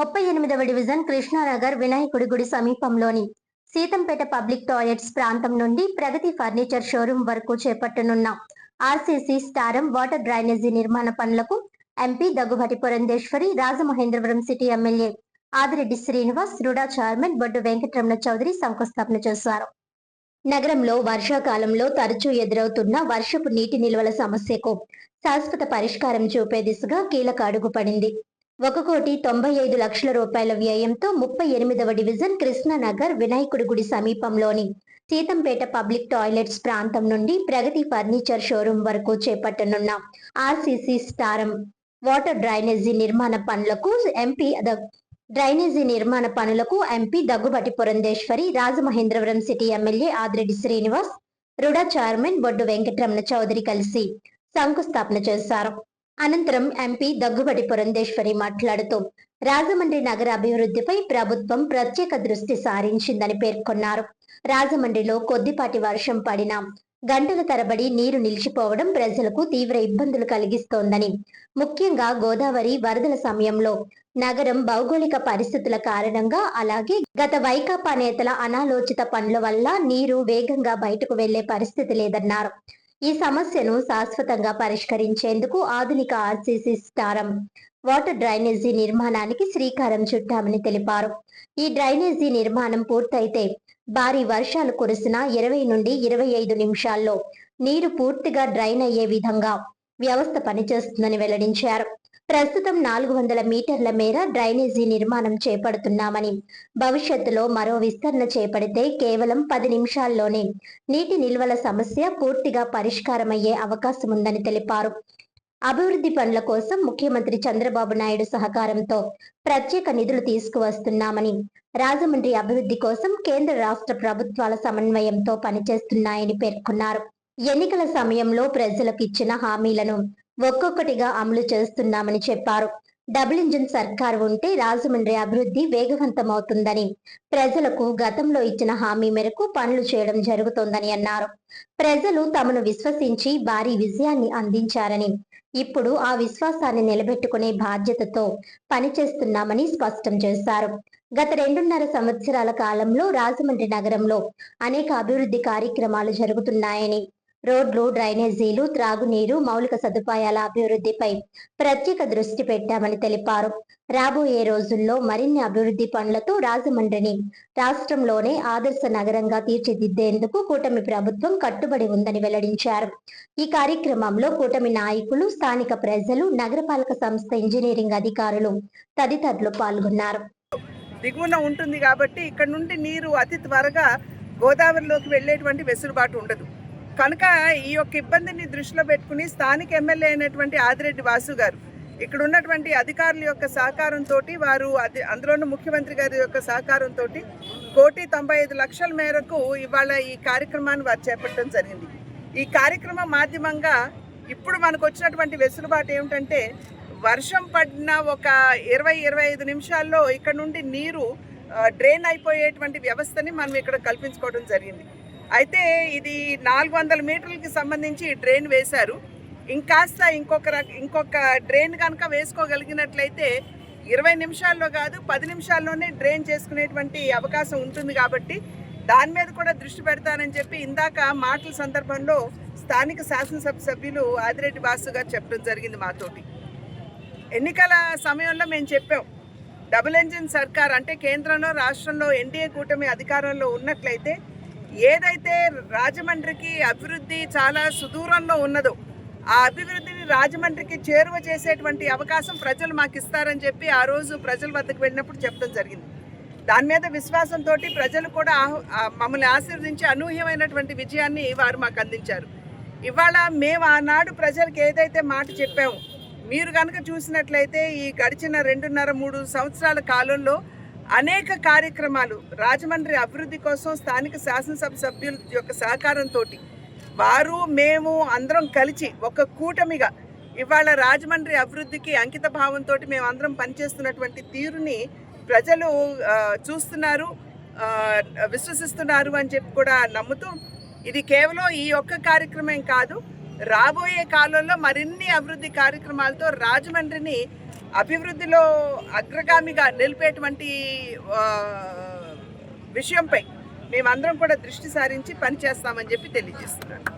38వ division Krishna Nagar వినాయకుడి గుడి సమీపంలోని సీతంపేట పబ్లిక్ టాయిలెట్స్ ప్రాంతం నుండి ప్రగతి ఫర్నిచర్ షోరూం వరకు చేపట్టనున్న ఆర్సీసీ స్టారం వాటర్ డ్రైనేజీ నిర్మాణ పనులకు MP Daggubati Purandeswari, Rajamahendravaram city MLA Adireddy Srinivas, RUDA chairman Boddu Venkataramana Chowdary శంకుస్థాపన చేశారు. నగరంలో వర్షాకాలంలో తరచూ ఎదురవుతున్న వర్షపు నీటి నిల్వల సమస్యకు శాశ్వత పరిష్కారం చూపే దిశగా కీలక అడుగు పడింది. 1,95,00,000 రూపాయల వ్యయంతో 38వ డివిజన్ కృష్ణానగర్ వినాయకుడి గుడి సమీపంలోని సీతంపేట పబ్లిక్ టాయిలెట్స్ ప్రాంతం నుండి ప్రగతి ఫర్నిచర్ షోరూం వరకు చేపట్టనున్న ఆర్సీసీ స్టారం వాటర్ డ్రైనేజీ నిర్మాణ పనులకు MP Daggubati Purandeswari, Rajamahendravaram city MLA Adireddy Srinivas, RUDA chairman Boddu Venkataramana Chowdary కలిసి శంకుస్థాపన చేశారు. అనంతరం ఎంపీ దగ్గుబాటి పురంధేశ్వరి మాట్లాడుతూ రాజమండ్రి నగర అభివృద్ధిపై ప్రభుత్వం ప్రత్యేక దృష్టి సారించిందని పేర్కొన్నారు. రాజమండ్రిలో కొద్దిపాటి వర్షం పడినా గంటల తరబడి నీరు నిలిచిపోవడం ప్రజలకు తీవ్ర ఇబ్బందులు కలిగిస్తోందని, ముఖ్యంగా గోదావరి వరదల సమయంలో నగరం భౌగోళిక పరిస్థితుల కారణంగా, అలాగే గత వైకాపా నేతల అనాలోచిత పనుల వల్ల నీరు వేగంగా బయటకు వెళ్లే పరిస్థితి లేదన్నారు. ఈ సమస్యను శాశ్వతంగా పరిష్కరించేందుకు ఆధునిక ఆర్సీసీ స్టారం వాటర్ డ్రైనేజీ నిర్మాణానికి శ్రీకారం చుట్టామని తెలిపారు. ఈ డ్రైనేజీ నిర్మాణం పూర్తయితే భారీ వర్షాలు కురిసిన 20 నుండి 25 నిమిషాల్లో నీరు పూర్తిగా డ్రైన్ అయ్యే విధంగా వ్యవస్థ పనిచేస్తుందని వెల్లడించారు. ప్రస్తుతం 400 మీటర్ల మేర డ్రైనేజీ నిర్మాణం చేపడుతున్నామని, భవిష్యత్తులో మరో విస్తరణ చేపడితే కేవలం 10 నిమిషాల్లోనే నీటి నిల్వల సమస్య పూర్తిగా పరిష్కారమయ్యే అవకాశం ఉందని తెలిపారు. అభివృద్ధి పనుల కోసం ముఖ్యమంత్రి చంద్రబాబు నాయుడు సహకారంతో ప్రత్యేక నిధులు తీసుకువస్తున్నామని, రాజమండ్రి అభివృద్ధి కోసం కేంద్ర రాష్ట్ర ప్రభుత్వాల సమన్వయంతో పనిచేస్తున్నాయని పేర్కొన్నారు. ఎన్నికల సమయంలో ప్రజలకు ఇచ్చిన హామీలను ఒక్కొక్కటిగా అమలు చేస్తున్నామని చెప్పారు. డబుల్ ఇంజిన్ సర్కార్ ఉంటే రాజమండ్రి అభివృద్ధి వేగవంతమవుతుందని, ప్రజలకు గతంలో ఇచ్చిన హామీ మేరకు పనులు చేయడం జరుగుతోందని అన్నారు. ప్రజలు తమను విశ్వసించి భారీ విజయాన్ని అందించారని, ఇప్పుడు ఆ విశ్వాసాన్ని నిలబెట్టుకునే బాధ్యతతో పనిచేస్తున్నామని స్పష్టం చేశారు. గత 2.5 సంవత్సరాల కాలంలో రాజమండ్రి నగరంలో అనేక అభివృద్ధి కార్యక్రమాలు జరుగుతున్నాయని, రోడ్లు, డ్రైనేజీలు, త్రాగునీరు, మౌలిక సదుపాయాల అభివృద్ధిపై ప్రత్యేక దృష్టి పెట్టామని తెలిపారు. రాబోయే రోజుల్లో మరిన్ని అభివృద్ధి పనులతో రాజమండ్రిని రాష్ట్రంలోనే ఆదర్శ నగరంగా తీర్చిదిద్దేందుకు కూటమి ప్రభుత్వం కట్టుబడి ఉందని వెల్లడించారు. ఈ కార్యక్రమంలో కూటమి నాయకులు, స్థానిక ప్రజలు, నగరపాలక సంస్థ ఇంజనీరింగ్ అధికారులు తదితరులు పాల్గొన్నారు. దిగువన ఉంటుంది కాబట్టి ఇక్కడ నుండి నీరు అతి త్వరగా గోదావరిలోకి వెళ్లేటువంటి వెసులుబాటు ఉండదు. కనుక ఈ యొక్క ఇబ్బందిని దృష్టిలో పెట్టుకుని స్థానిక ఎమ్మెల్యే అయినటువంటి ఆదిరెడ్డి వాసు గారు ఇక్కడ ఉన్నటువంటి అధికారుల యొక్క సహకారంతో, వారు అందులోనూ ముఖ్యమంత్రి గారి యొక్క సహకారంతో 1,95,00,000 మేరకు ఇవాళ ఈ కార్యక్రమాన్ని వారు చేపట్టడం జరిగింది. ఈ కార్యక్రమం మాధ్యమంగా ఇప్పుడు మనకు వచ్చినటువంటి వెసులుబాటు ఏమిటంటే, వర్షం పడిన ఒక 20-25 నిమిషాల్లో ఇక్కడ నుండి నీరు డ్రైన్ అయిపోయేటువంటి వ్యవస్థని మనం ఇక్కడ కల్పించుకోవడం జరిగింది. అయితే ఇది 400 మీటర్లకి సంబంధించి డ్రైన్ వేశారు. ఇంకాస్త ఇంకొక డ్రైన్ కనుక వేసుకోగలిగినట్లయితే 20 నిమిషాల్లో కాదు 10 నిమిషాల్లోనే డ్రైన్ చేసుకునేటువంటి అవకాశం ఉంటుంది. కాబట్టి దాని మీద కూడా దృష్టి పెడతానని చెప్పి ఇందాక మాటల సందర్భంలో స్థానిక శాసనసభ సభ్యులు ఆదిరెడ్డి వాసు గారు చెప్పడం జరిగింది మాతోటి. ఎన్నికల సమయంలో మేము చెప్పాం, డబుల్ ఇంజిన్ సర్కార్ అంటే కేంద్రంలో రాష్ట్రంలో ఎన్డీఏ కూటమి అధికారంలో ఉన్నట్లయితే ఏదైతే రాజమండ్రికి అభివృద్ధి చాలా సుదూరంలో ఉన్నదో ఆ అభివృద్ధిని రాజమండ్రికి చేరువ చేసేటువంటి అవకాశం ప్రజలు మాకు ఇస్తారని చెప్పి ఆ రోజు ప్రజల వద్దకు వెళ్ళినప్పుడు చెప్పడం జరిగింది. దాని మీద విశ్వాసంతో ప్రజలు కూడా మమ్మల్ని ఆశీర్వదించి అనూహ్యమైనటువంటి విజయాన్ని వారు మాకు అందించారు. ఇవాళ మేము ఆనాడు ప్రజలకు ఏదైతే మాట చెప్పామో, మీరు కనుక చూసినట్లయితే ఈ గడిచిన 2.5-3 సంవత్సరాల కాలంలో అనేక కార్యక్రమాలు రాజమండ్రి అభివృద్ధి కోసం స్థానిక శాసనసభ సభ్యుల యొక్క సహకారంతో వారు మేము అందరం కలిసి ఒక కూటమిగా ఇవాళ రాజమండ్రి అభివృద్ధికి అంకిత భావంతో మేము అందరం పనిచేస్తున్నటువంటి తీరుని ప్రజలు చూస్తున్నారు, విశ్వసిస్తున్నారు అని చెప్పి కూడా నమ్ముతూ, ఇది కేవలం ఈ ఒక్క కార్యక్రమం కాదు, రాబోయే కాలంలో మరిన్ని అభివృద్ధి కార్యక్రమాలతో రాజమండ్రిని అభివృద్ధిలో అగ్రగామిగా నిలిపేటువంటి విషయంపై మేమందరం కూడా దృష్టి సారించి పనిచేస్తామని చెప్పి తెలియజేస్తున్నాను.